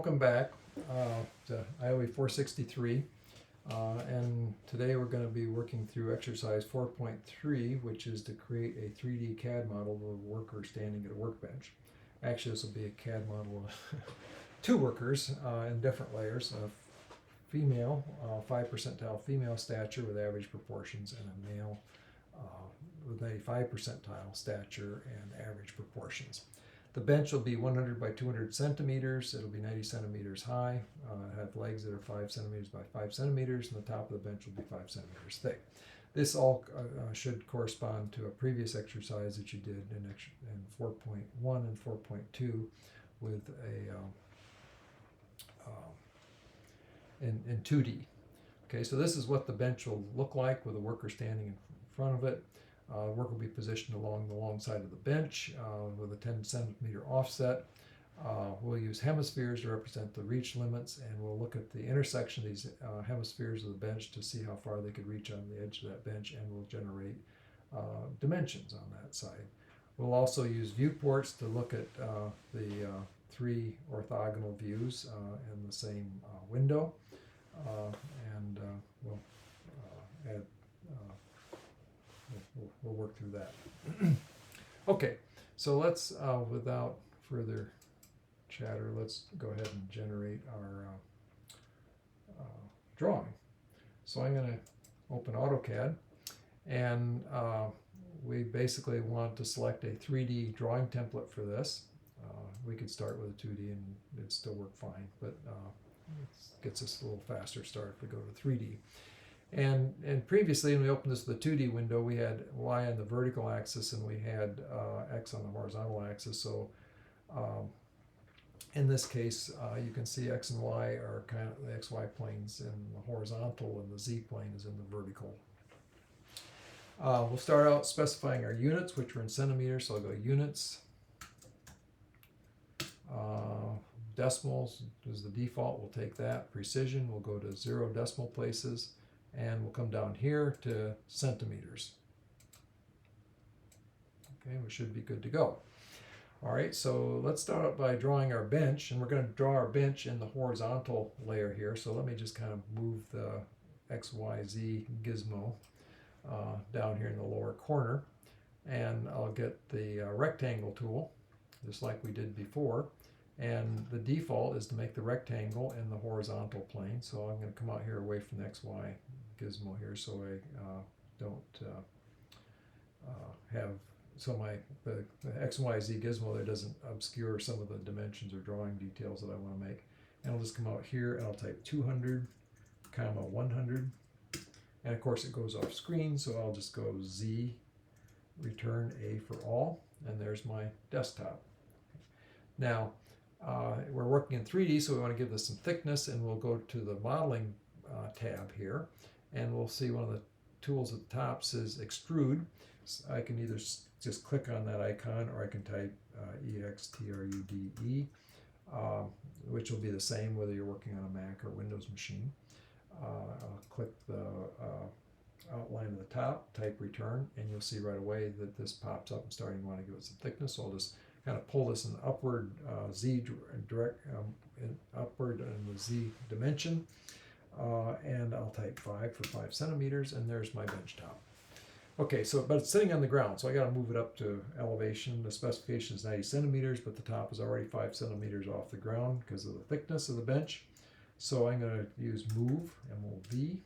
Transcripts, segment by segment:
welcome back to ioe463. And today we're going to be working through exercise 4.3, which is to create a 3D CAD model of a worker standing at a workbench. Actually, this will be a CAD model of two workers in different layers: a female, 5 percentile female stature with average proportions, and a male with 95 percentile stature and average proportions. The bench will be 100 by 200 centimeters. It'll be 90 centimeters high. Have legs that are 5 centimeters by 5 centimeters, and the top of the bench will be 5 centimeters thick. This all should correspond to a previous exercise that you did in 4.1 and 4.2 with in 2D. Okay, so this is what the bench will look like with a worker standing in front of it. Work will be positioned along the long side of the bench with a 10 centimeter offset. We'll use hemispheres to represent the reach limits, and we'll look at the intersection of these hemispheres of the bench to see how far they could reach on the edge of that bench, and we'll generate dimensions on that side. We'll also use viewports to look at the three orthogonal views in the same window, and we'll add we'll work through that. Okay, so let's, without further chatter, let's go ahead and generate our drawing. So I'm going to open AutoCAD, and we basically want to select a 3D drawing template for this. We could start with a 2D and it'd still work fine, but it gets us a little faster start if we go to 3D. And previously, when we opened this with a 2D window, we had Y on the vertical axis and we had X on the horizontal axis. So in this case, you can see X and Y are kind of the XY planes in the horizontal, and the Z plane is in the vertical. We'll start out specifying our units, which are in centimeters. So I'll go units. Decimals is the default. We'll take that. Precision, we'll go to 0 decimal places. And we'll come down here to centimeters. Okay, we should be good to go. All right, so let's start out by drawing our bench, and we're going to draw our bench in the horizontal layer here. So let me just kind of move the XYZ gizmo down here in the lower corner, and I'll get the rectangle tool, just like we did before. And the default is to make the rectangle in the horizontal plane. So I'm going to come out here away from the XY gizmo here, so I don't have, so the X, Y, Z gizmo there doesn't obscure some of the dimensions or drawing details that I want to make. And I'll just come out here and I'll type 200, comma 100. And of course it goes off screen, so I'll just go Z, return A for all, and there's my desktop. Now, we're working in 3D, so we want to give this some thickness, and we'll go to the modeling tab here, and we'll see one of the tools at the top says extrude. So I can either just click on that icon, or I can type EXTRUDE, which will be the same whether you're working on a Mac or Windows machine. I'll click the outline of the top, type return, and you'll see right away that this pops up and starting to want to give it some thickness. So I'll just kind of pull this in upward Z upward in the Z dimension, and I'll type 5 for 5 centimeters, and there's my bench top. Okay, so but it's sitting on the ground, so I got to move it up to elevation. The specification is 90 centimeters, but the top is already 5 centimeters off the ground because of the thickness of the bench. So I'm going to use move, MOV,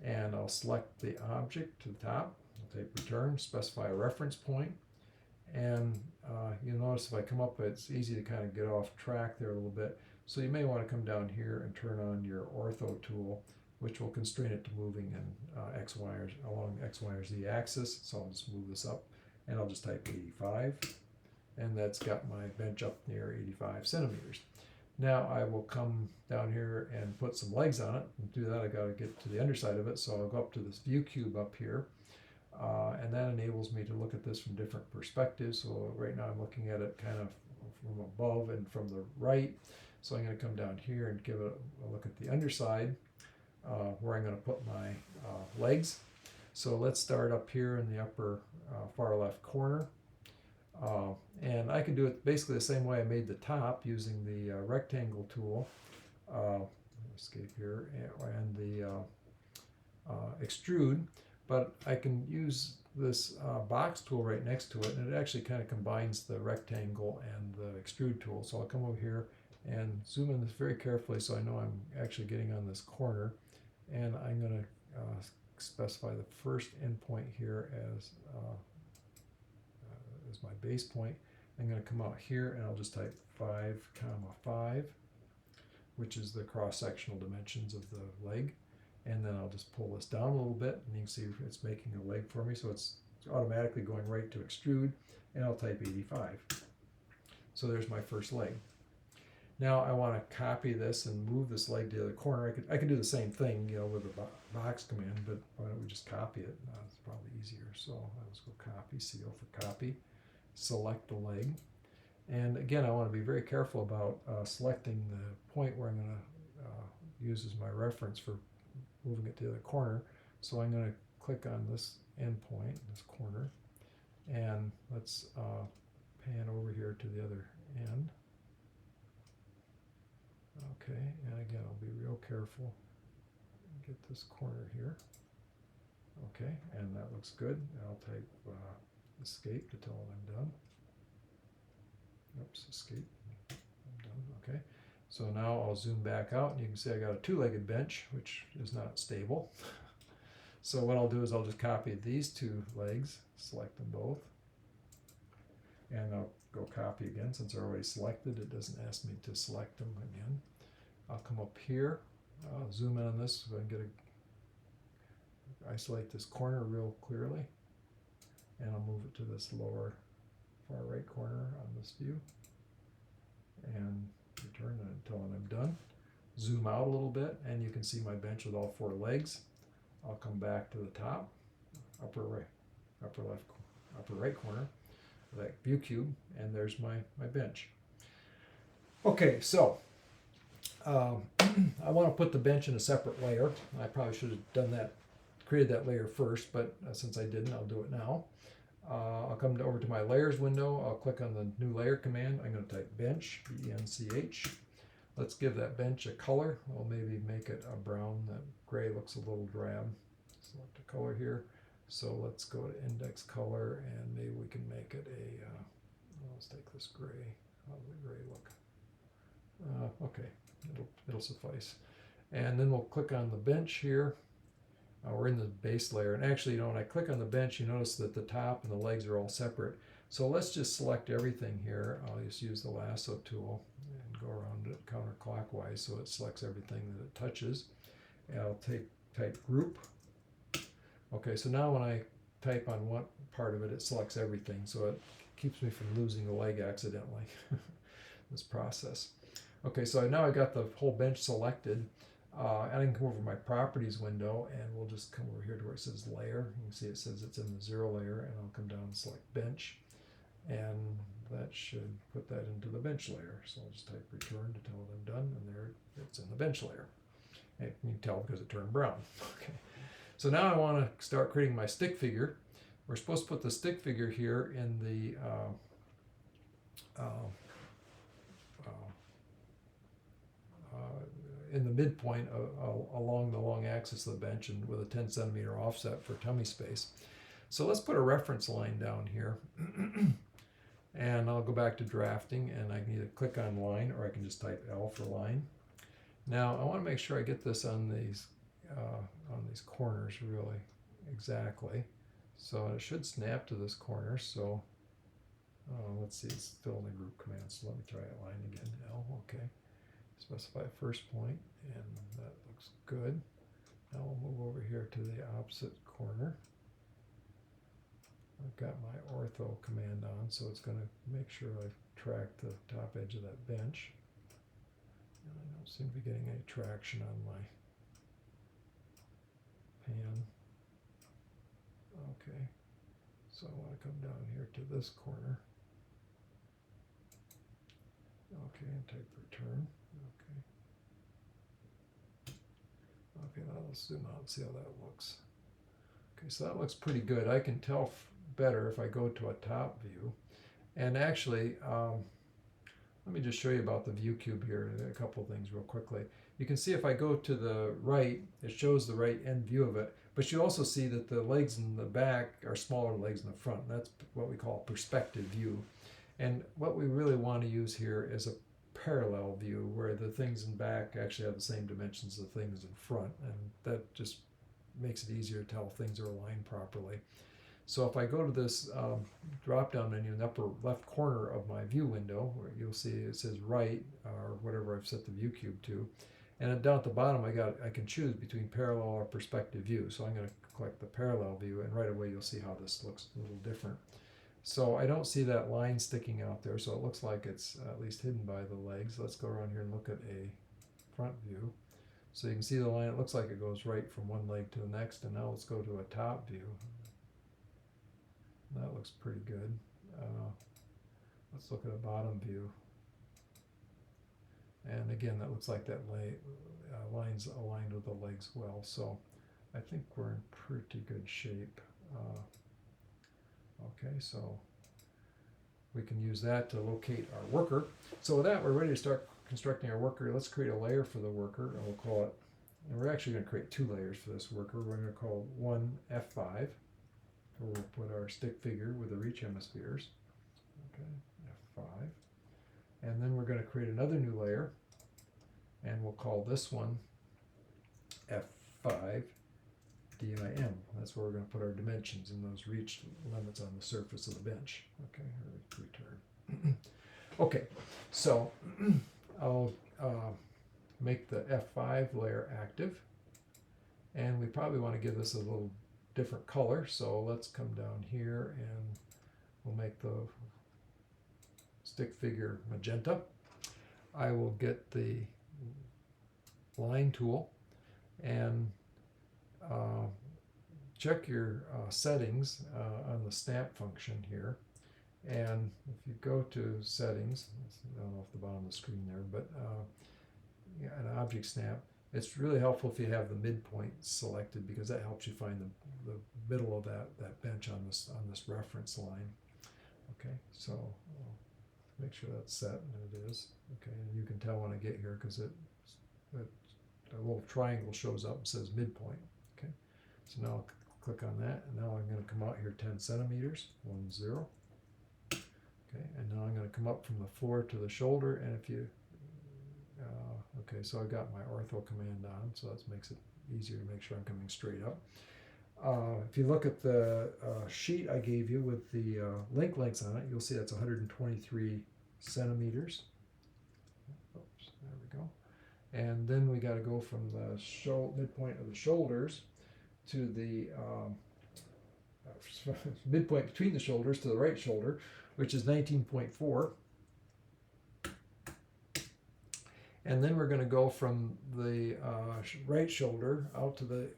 and I'll select the object to the top. I'll type return, specify a reference point. And you'll notice if I come up, it's easy to kind of get off track there a little bit. So you may want to come down here and turn on your ortho tool, which will constrain it to moving in X, Y, or along X, Y, or Z axis. So I'll just move this up, and I'll just type 85, and that's got my bench up near 85 centimeters. Now I will come down here and put some legs on it. And to do that, I got to get to the underside of it. So I'll go up to this view cube up here. And that enables me to look at this from different perspectives. So right now I'm looking at it kind of from above and from the right. So I'm going to come down here and give it a look at the underside, where I'm going to put my legs. So let's start up here in the upper far left corner. And I can do it basically the same way I made the top using the rectangle tool, escape here, and the extrude, but I can use this box tool right next to it, and it actually kind of combines the rectangle and the extrude tool. So I'll come over here and zoom in this very carefully so I know I'm actually getting on this corner, and I'm going to specify the first endpoint here as my base point. I'm going to come out here and I'll just type 5, 5, which is the cross-sectional dimensions of the leg. And then I'll just pull this down a little bit, and you can see it's making a leg for me, so it's automatically going right to extrude, and I'll type 85. So there's my first leg. Now I want to copy this and move this leg to the other corner. I could do the same thing, you know, with the box command, but why don't we just copy it? It's probably easier. So let's go copy, CO for copy, select the leg. And again, I want to be very careful about selecting the point where I'm going to use as my reference for moving it to the other corner. So I'm going to click on this endpoint, this corner, and let's pan over here to the other end. Okay, and again, I'll be real careful. Get this corner here. Okay, and that looks good. I'll type escape to tell it I'm done. Oops, escape. I'm done. Okay. So now I'll zoom back out, and you can see I got a two-legged bench, which is not stable. So what I'll do is I'll just copy these two legs, select them both, and I'll go copy again. Since they're already selected, it doesn't ask me to select them again. I'll come up here, I'll zoom in on this so I can isolate this corner real clearly, and I'll move it to this lower far right corner on this view, and return until I'm done. Zoom out a little bit, and you can see my bench with all 4 legs. I'll come back to the top, upper right, upper left, upper right corner of that view cube, and there's my bench. Okay, so I want to put the bench in a separate layer. I probably should have done that, created that layer first, but since I didn't, I'll do it now. I'll come over to my layers window. I'll click on the new layer command. I'm going to type bench, B-E-N-C-H. Let's give that bench a color. We'll maybe make it a brown. That gray looks a little drab. Select a color here. So let's go to index color, and maybe we can make it a, let's take this gray. How does the gray look? Okay, it'll suffice. And then we'll click on the bench here. We're in the base layer, and actually, you know, when I click on the bench, you notice that the top and the legs are all separate. So let's just select everything here. I'll just use the lasso tool and go around it counterclockwise so it selects everything that it touches. And I'll type group. Okay, so now when I type on one part of it, it selects everything, so it keeps me from losing the leg accidentally, this process. Okay, so now I got the whole bench selected. And I can come over to my properties window, and we'll just come over here to where it says layer. You can see it says it's in the 0 layer, and I'll come down and select bench, and that should put that into the bench layer. So I'll just type return to tell it I'm done, and there it's in the bench layer. And you can tell because it turned brown. Okay. So now I want to start creating my stick figure. We're supposed to put the stick figure here in the midpoint along the long axis of the bench, and with a 10 centimeter offset for tummy space. So let's put a reference line down here. And I'll go back to drafting, and I can either click on line, or I can just type L for line. Now I want to make sure I get this on these corners really exactly. So it should snap to this corner. So let's see, it's still in the group command. So let me try that line again. L, okay. Specify first point, and that looks good. Now we'll move over here to the opposite corner. I've got my ortho command on, so it's going to make sure I track the top edge of that bench. And I don't seem to be getting any traction on my pan. Okay, so I want to come down here to this corner. Okay, and type return. Okay, now let's zoom out and see how that looks. Okay, so that looks pretty good. I can tell better if I go to a top view. And actually, let me just show you about the view cube here, a couple of things real quickly. You can see if I go to the right, it shows the right end view of it, but you also see that the legs in the back are smaller than the legs in the front. That's what we call a perspective view. And what we really want to use here is a parallel view where the things in back actually have the same dimensions as the things in front, and that just makes it easier to tell if things are aligned properly. So if I go to this drop down menu in the upper left corner of my view window, where you'll see it says right, or whatever I've set the view cube to, and down at the bottom I can choose between parallel or perspective view. So I'm going to click the parallel view, and right away you'll see how this looks a little different. So I don't see that line sticking out there, so it looks like it's at least hidden by the legs. Let's go around here and look at a front view. So you can see the line, it looks like it goes right from one leg to the next, and now let's go to a top view. That looks pretty good. Let's look at a bottom view. And again, that looks like that line's aligned with the legs well, so I think we're in pretty good shape. Okay, so we can use that to locate our worker. So with that, we're ready to start constructing our worker. Let's create a layer for the worker, and we'll call it, and we're actually going to create two layers for this worker. We're going to call one F5, where we'll put our stick figure with the reach hemispheres. Okay, F5. And then we're going to create another new layer, and we'll call this one F5 DIM. That's where we're going to put our dimensions and those reach limits on the surface of the bench. Okay, return. Okay, so I'll make the F5 layer active, and we probably want to give this a little different color. So let's come down here and we'll make the stick figure magenta. I will get the line tool and check your settings on the snap function here. And if you go to settings, I don't know off the bottom of the screen there, but an object snap, it's really helpful if you have the midpoint selected, because that helps you find the middle of that bench on this reference line. Okay, so I'll make sure that's set, and it is. Okay, and you can tell when I get here because a little triangle shows up and says midpoint. Okay, so now I'll click on that, and now I'm going to come out here 10 centimeters, 1, 0. Okay, and now I'm going to come up from the floor to the shoulder, and if you okay, so I've got my ortho command on, so that makes it easier to make sure I'm coming straight up. If you look at the sheet I gave you with the link lengths on it, you'll see that's 123 centimeters. Oops, there we go. And then we got to go from the midpoint of the shoulders to the midpoint between the shoulders to the right shoulder, which is 19.4. And then we're going to go from the right shoulder out to the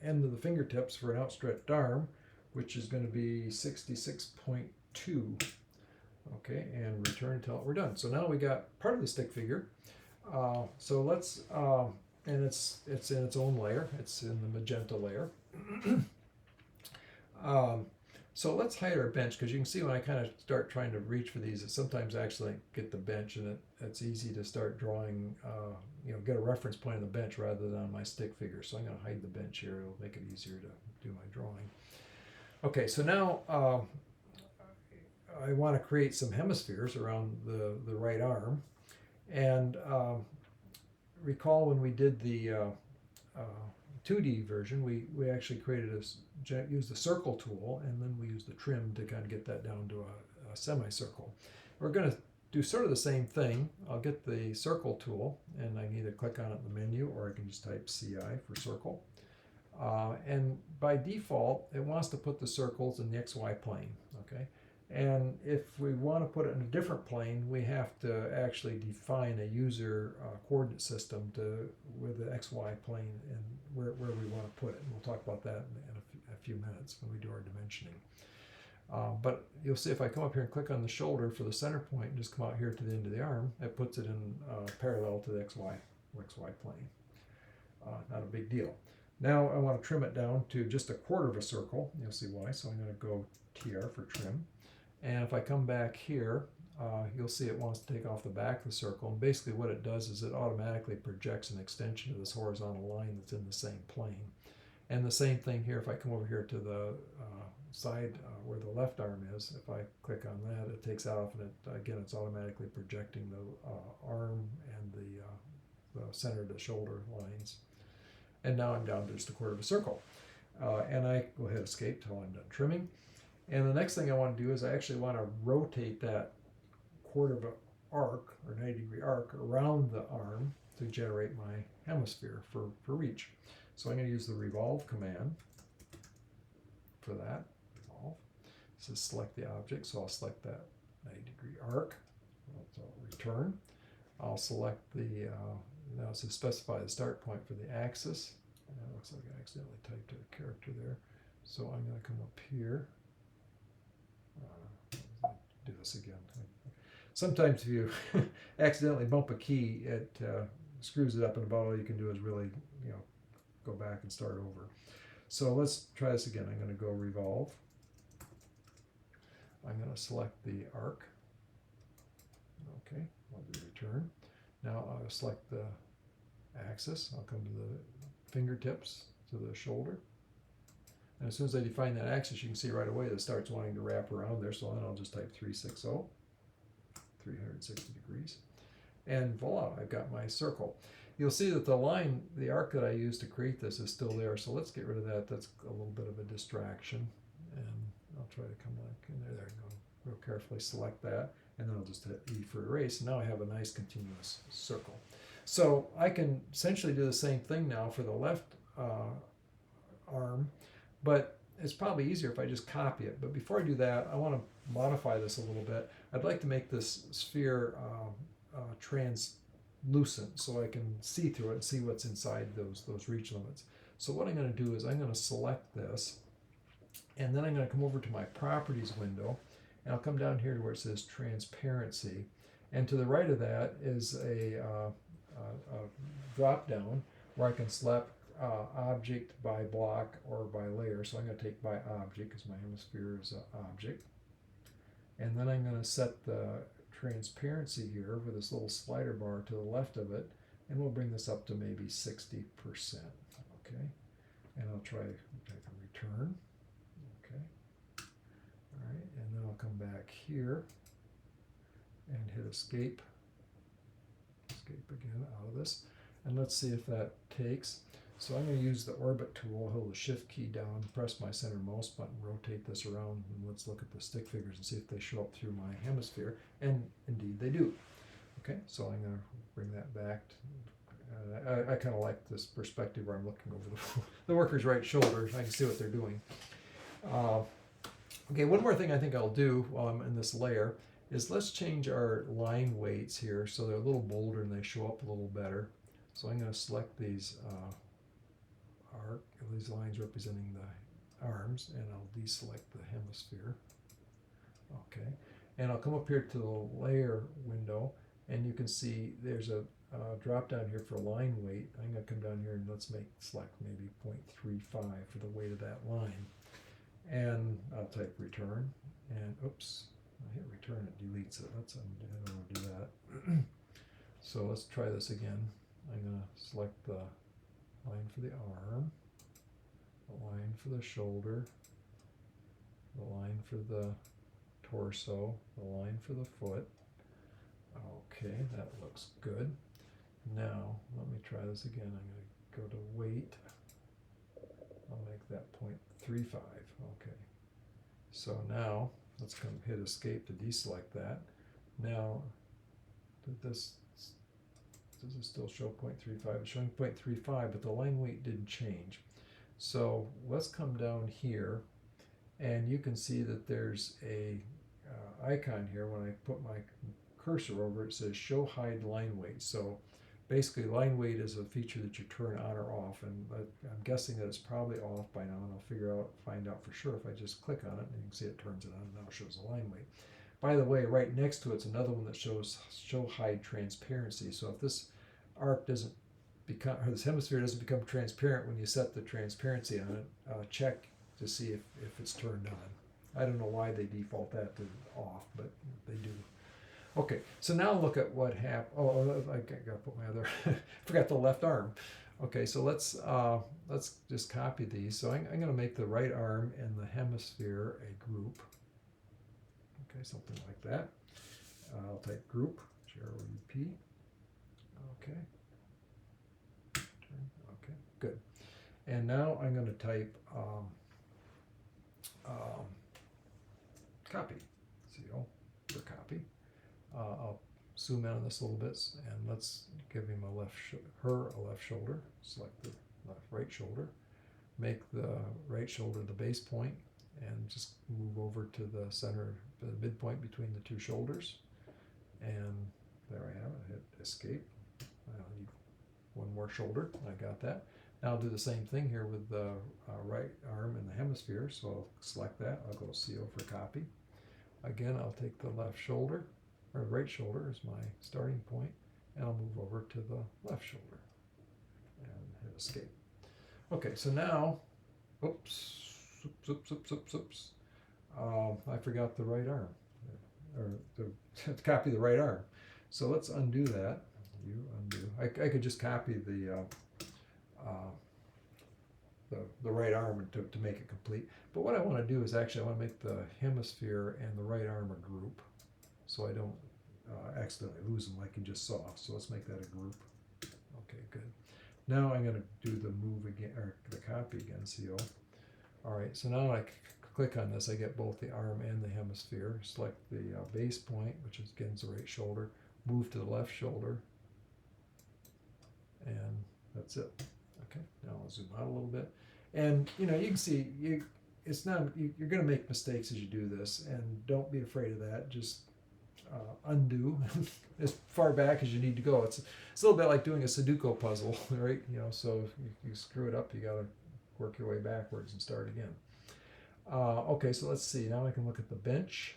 end of the fingertips for an outstretched arm, which is going to be 66.2. Okay, and return until we're done. So now we got part of the stick figure. So let's, and it's in its own layer. It's in the magenta layer. So let's hide our bench, because you can see when I kind of start trying to reach for these, it sometimes actually get the bench, and it's easy to start drawing, get a reference point on the bench rather than on my stick figure. So I'm going to hide the bench here. It'll make it easier to do my drawing. Okay, so now I want to create some hemispheres around the right arm. And recall when we did the 2D version, we actually used the circle tool, and then we used the trim to kind of get that down to a semicircle. We're going to do sort of the same thing. I'll get the circle tool, and I can either click on it in the menu, or I can just type CI for circle. And by default, it wants to put the circles in the XY plane. Okay, and if we want to put it in a different plane, we have to actually define a user coordinate system with the XY plane and where we want to put it. And we'll talk about that in a few minutes when we do our dimensioning. But you'll see if I come up here and click on the shoulder for the center point and just come out here to the end of the arm, it puts it in parallel to the XY plane. Not a big deal. Now I want to trim it down to just 1/4 of a circle. You'll see why. So I'm going to go TR for trim. And if I come back here, you'll see it wants to take off the back of the circle. And basically what it does is it automatically projects an extension of this horizontal line that's in the same plane. And the same thing here, if I come over here to the side where the left arm is, if I click on that, it takes that off, and again, it's automatically projecting the arm and the center of the shoulder lines. And now I'm down to just a quarter of a circle. And I go ahead and escape till I'm done trimming. And the next thing I want to do is I actually want to rotate that quarter of an arc, or 90-degree arc, around the arm to generate my hemisphere for reach. So I'm going to use the revolve command for that. Revolve. So select the object, so I'll select that 90-degree arc. So return. I'll select the, now it says specify the start point for the axis. And that looks like I accidentally typed a character there. So I'm going to come up here. Do this again. Sometimes if you accidentally bump a key, it screws it up, and about all you can do is really, go back and start over. So let's try this again. I'm going to go revolve. I'm going to select the arc. Okay, I'll do return. Now I'll select the axis. I'll come to the fingertips to the shoulder. And as soon as I define that axis, you can see right away that it starts wanting to wrap around there. So then I'll just type 360, 360 degrees. And voila, I've got my circle. You'll see that the line, the arc that I used to create this is still there. So let's get rid of that. That's a little bit of a distraction. And I'll try to come back in there. There you go. Real carefully select that. And then I'll just hit E for erase. And now I have a nice continuous circle. So I can essentially do the same thing now for the left arm. But it's probably easier if I just copy it. But before I do that, I want to modify this a little bit. I'd like to make this sphere translucent so I can see through it and see what's inside those reach limits. So what I'm going to do is I'm going to select this, and then I'm going to come over to my properties window, and I'll come down here to where it says transparency. And to the right of that is a drop down where I can select object by block or by layer. So I'm going to take by object because my hemisphere is an object. And then I'm going to set the transparency here with this little slider bar to the left of it, and we'll bring this up to maybe 60%. Okay, and I'll try to return. Okay, all right, and then I'll come back here and hit escape. Escape again out of this, and let's see if that takes. So I'm going to use the orbit tool, hold the shift key down, press my center mouse button, rotate this around, and let's look at the stick figures and see if they show up through my hemisphere, and indeed they do. Okay, so I'm going to bring that back. I kind of like this perspective where I'm looking over the worker's right shoulder. I can see what they're doing. Okay, one more thing I think I'll do while I'm in this layer is let's change our line weights here so they're a little bolder and they show up a little better. So I'm going to select these these lines representing the arms, and I'll deselect the hemisphere. Okay, and I'll come up here to the layer window, and you can see there's a drop down here for line weight. I'm going to come down here and select maybe 0.35 for the weight of that line, and I'll type return, and oops, I hit return, it deletes it. I don't want to do that. So let's try this again. I'm going to select the line for the arm, the line for the shoulder, the line for the torso, the line for the foot. Okay, that looks good. Now, let me try this again. I'm going to go to weight. I'll make that 0.35. Okay. So now, let's come hit escape to deselect that. Now, does it still show 0.35? It's showing 0.35, but the line weight didn't change. So let's come down here, and you can see that there's a icon here. When I put my cursor over it, it says show hide line weight. So basically line weight is a feature that you turn on or off, and I'm guessing that it's probably off by now, and I'll find out for sure if I just click on it, and you can see it turns it on and now shows the line weight. By the way, right next to it's another one that shows show hide transparency. So if this arc doesn't become, or this hemisphere doesn't become transparent when you set the transparency on it, check to see if it's turned on. I don't know why they default that to off, but they do. Okay, so now look at what happened. Oh, I gotta put my other, forgot the left arm. Okay, so let's just copy these. So I'm gonna make the right arm and the hemisphere a group. Okay, something like that. I'll type group, GROUP. Okay. Okay, good. And now I'm going to type copy, CO for copy. I'll zoom in on this a little bit, and let's give him her a left shoulder. Select the right shoulder. Make the right shoulder the base point, and just move over to the center, the midpoint between the two shoulders. And there I have it. Hit escape. I need one more shoulder. I got that. Now I'll do the same thing here with the right arm and the hemisphere. So I'll select that. I'll go CO for copy. Again, I'll take the left shoulder, or right shoulder is my starting point, and I'll move over to the left shoulder and hit escape. Okay, so now, oops, I forgot the right arm, or to copy the right arm. So let's undo that. You undo. I could just copy the right arm to make it complete. But what I want to do is actually I want to make the hemisphere and the right arm a group, so I don't accidentally lose them like you just saw. So let's make that a group. Okay, good. Now I'm going to do the move again, or the copy again, CO. All right, so now I click on this, I get both the arm and the hemisphere. Select the base point, which is again the right shoulder. Move to the left shoulder, and that's it. Okay, now I'll zoom out a little bit, and you can see it's not you're going to make mistakes as you do this, and don't be afraid of that. Just undo as far back as you need to go. It's a little bit like doing a Sudoku puzzle, right? So if you screw it up, you got to work your way backwards and start again. Okay, so let's see. Now I can look at the bench,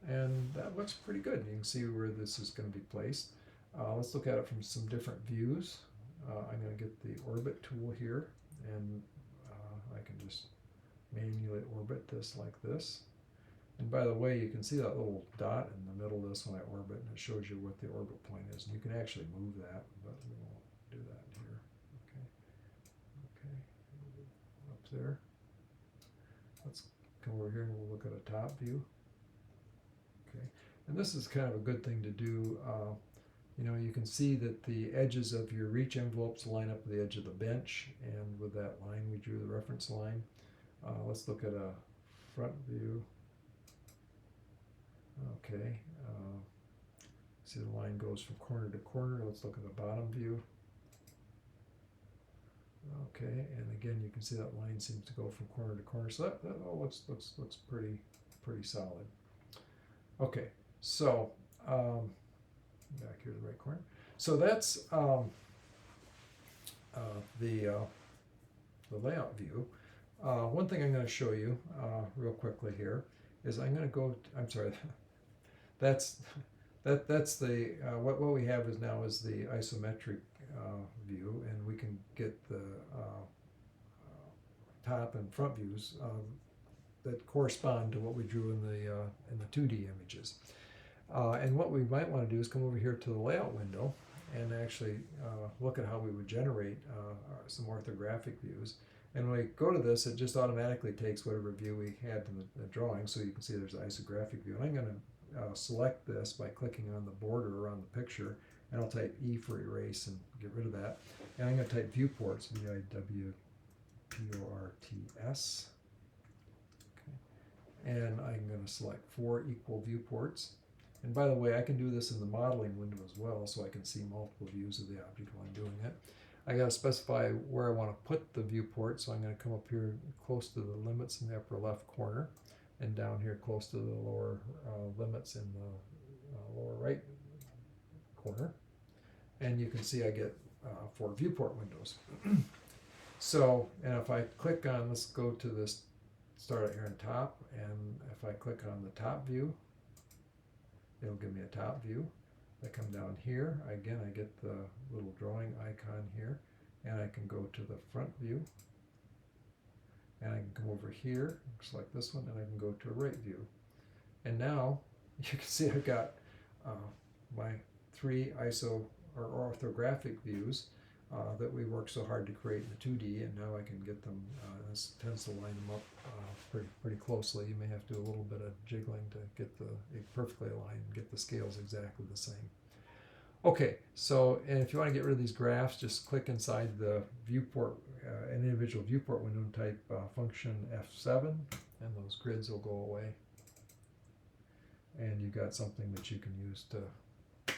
and that looks pretty good. You can see where this is going to be placed. Let's look at it from some different views. I'm going to get the orbit tool here, and I can just manually orbit this like this. And by the way, you can see that little dot in the middle of this when I orbit, and it shows you what the orbit point is. And you can actually move that, but we won't do that here. Okay, up there. Let's come over here and we'll look at a top view. Okay, and this is kind of a good thing to do. You can see that the edges of your reach envelopes line up with the edge of the bench, and with that line we drew the reference line. Let's look at a front view. Okay, see the line goes from corner to corner. Let's look at the bottom view. Okay, and again you can see that line seems to go from corner to corner. So that all looks pretty solid. Okay, so back here to the right corner. So that's the layout view. One thing I'm going to show you real quickly here is I'm going to go. I'm sorry. That's the what we have is now is the isometric view, and we can get the top and front views that correspond to what we drew in the 2D images. And what we might want to do is come over here to the layout window and actually look at how we would generate some orthographic views. And when we go to this, it just automatically takes whatever view we had in the drawing. So you can see there's an isographic view. And I'm going to select this by clicking on the border around the picture, and I'll type E for erase and get rid of that. And I'm going to type viewports, VIWPORTS. Okay. And I'm going to select 4 equal viewports. And by the way, I can do this in the modeling window as well, so I can see multiple views of the object while I'm doing it. I got to specify where I want to put the viewport, so I'm going to come up here close to the limits in the upper left corner, and down here close to the lower limits in the lower right corner. And you can see I get 4 viewport windows. So, and if I click on, let's go to this, start out here on top, and if I click on the top view, it'll give me a top view. I come down here, again I get the little drawing icon here, and I can go to the front view, and I can come over here, select this one, and I can go to a right view. And now you can see I've got my 3 ISO or orthographic views that we worked so hard to create in the 2D, and now I can get them, this tends to line them up pretty closely. You may have to do a little bit of jiggling to get it perfectly aligned and get the scales exactly the same. Okay, so, and if you want to get rid of these graphs, just click inside the viewport, an individual viewport window, and type function F7, and those grids will go away. And you've got something that you can use to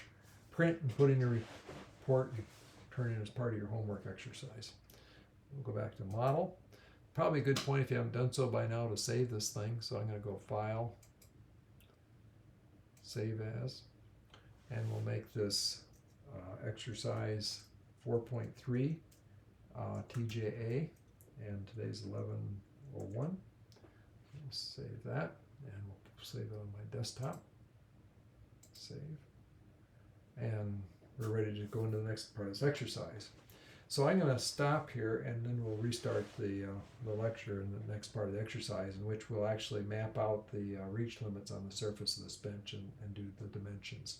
print and put in your report and turn in as part of your homework exercise. We'll go back to model. Probably a good point if you haven't done so by now to save this thing. So I'm going to go File, Save As, and we'll make this exercise 4.3 TJA, and today's 11:01. We'll save that, and we'll save it on my desktop. Save. And we're ready to go into the next part of this exercise. So I'm going to stop here, and then we'll restart the lecture in the next part of the exercise, in which we'll actually map out the reach limits on the surface of this bench and do the dimensions.